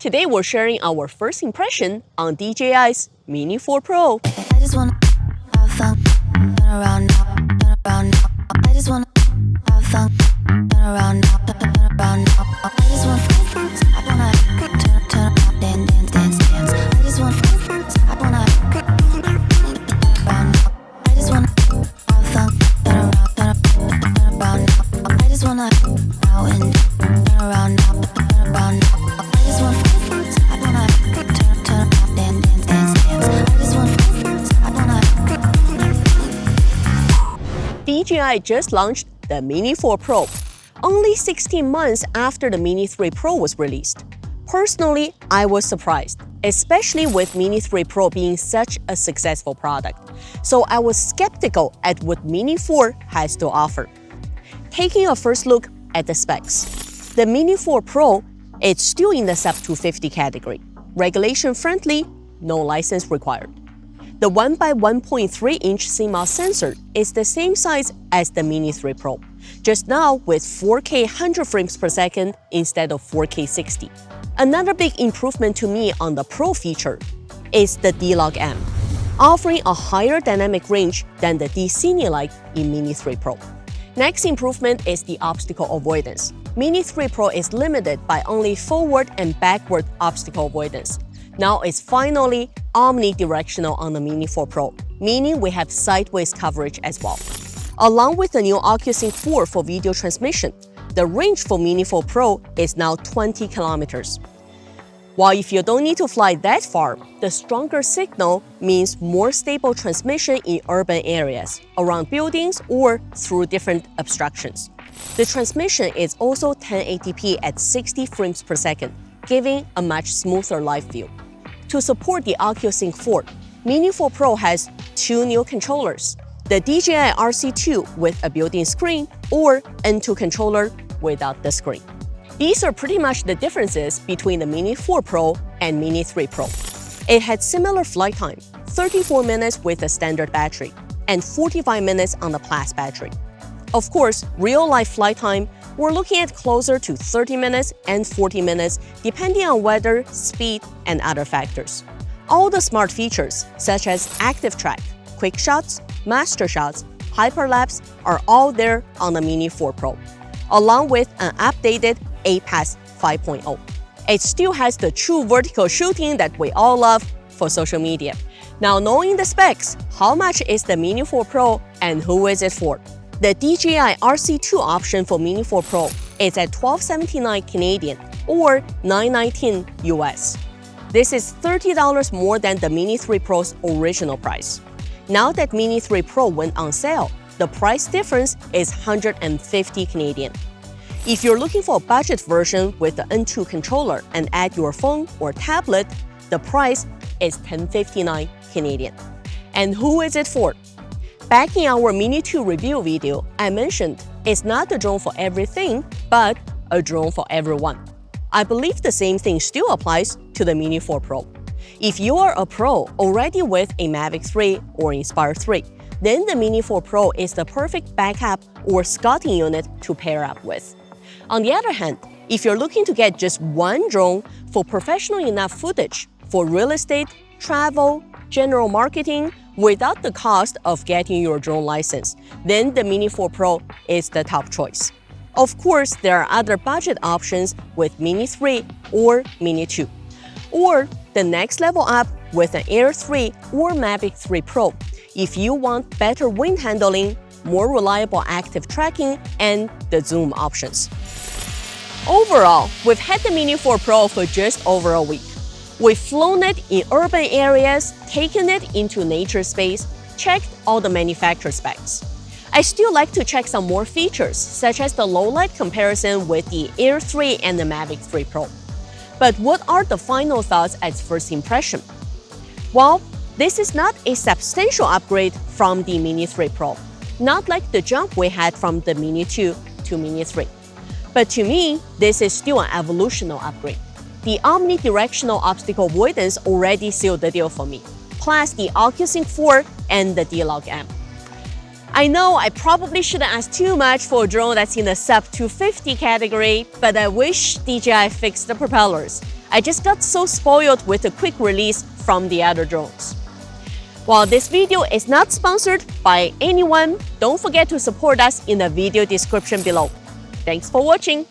Today we're sharing our first impression on DJI's Mini 4 Pro. I just wanna have fun, turn around now, turn around now. I just wanna have fun, turn around now, turn around now. I just wanna turn around, dance. I just wanna around now. I just wanna have fun, turn around now. I just wanna out and turn around now, turn around now. I just wanna turn around, dance. I just wanna DJI just launched the Mini 4 Pro, only 16 months after the Mini 3 Pro was released. Personally, I was surprised, especially with Mini 3 Pro being such a successful product. So I was skeptical at what Mini 4 has to offer. Taking a first look at the specs. The Mini 4 Pro is still in the sub-250 category. Regulation-friendly, no license required. The 1x1.3-inch CMOS sensor is the same size as the Mini 3 Pro, just now with 4K 100 frames per second instead of 4K 60. Another big improvement to me on the Pro feature is the D-Log-M, offering a higher dynamic range than the D-Cine Light in Mini 3 Pro. Next improvement is the obstacle avoidance. Mini 3 Pro is limited by only forward and backward obstacle avoidance. Now it's finally omnidirectional on the Mini 4 Pro, meaning we have sideways coverage as well. Along with the new OcuSync 4 for video transmission, the range for Mini 4 Pro is now 20 kilometers. While if you don't need to fly that far, the stronger signal means more stable transmission in urban areas, around buildings, or through different obstructions. The transmission is also 1080p at 60 frames per second, giving a much smoother live view. To support the OcuSync 4, Mini 4 Pro has two new controllers, the DJI RC2 with a built-in screen or N2 controller without the screen. These are pretty much the differences between the Mini 4 Pro and Mini 3 Pro. It had similar flight time, 34 minutes with a standard battery, and 45 minutes on the Plus battery. Of course, real-life flight time, we're looking at closer to 30 minutes and 40 minutes depending on weather, speed, and other factors. All the smart features, such as Active Track, Quick Shots, Master Shots, Hyperlapse, are all there on the Mini 4 Pro, along with an updated APAS 5.0. It still has the true vertical shooting that we all love for social media. Now, knowing the specs, how much is the Mini 4 Pro and who is it for? The DJI RC2 option for Mini 4 Pro is at $1,279 Canadian or $919 US. This is $30 more than the Mini 3 Pro's original price. Now that Mini 3 Pro went on sale, the price difference is $150 Canadian. If you're looking for a budget version with the N2 controller and add your phone or tablet, the price is $1059 Canadian. And who is it for? Back in our Mini 2 review video, I mentioned it's not a drone for everything, but a drone for everyone. I believe the same thing still applies to the Mini 4 Pro. If you are a pro already with a Mavic 3 or Inspire 3, then the Mini 4 Pro is the perfect backup or scouting unit to pair up with. On the other hand, if you're looking to get just one drone for professional enough footage for real estate, travel, general marketing, without the cost of getting your drone license, then the Mini 4 Pro is the top choice. Of course, there are other budget options with Mini 3 or Mini 2, or the next level up with an Air 3 or Mavic 3 Pro if you want better wind handling, more reliable active tracking, and the zoom options. Overall, we've had the Mini 4 Pro for just over a week. We've flown it in urban areas, taken it into nature space, checked all the manufacturer specs. I still like to check some more features, such as the low light comparison with the Air 3 and the Mavic 3 Pro. But what are the final thoughts at first impression? Well, this is not a substantial upgrade from the Mini 3 Pro, not like the jump we had from the Mini 2 to Mini 3. But to me, this is still an evolutionary upgrade. The omnidirectional obstacle avoidance already sealed the deal for me, plus the OcuSync 4 and the D-Log-M. I know I probably shouldn't ask too much for a drone that's in the sub-250 category, but I wish DJI fixed the propellers. I just got so spoiled with the quick release from the other drones. While this video is not sponsored by anyone, don't forget to support us in the video description below. Thanks for watching!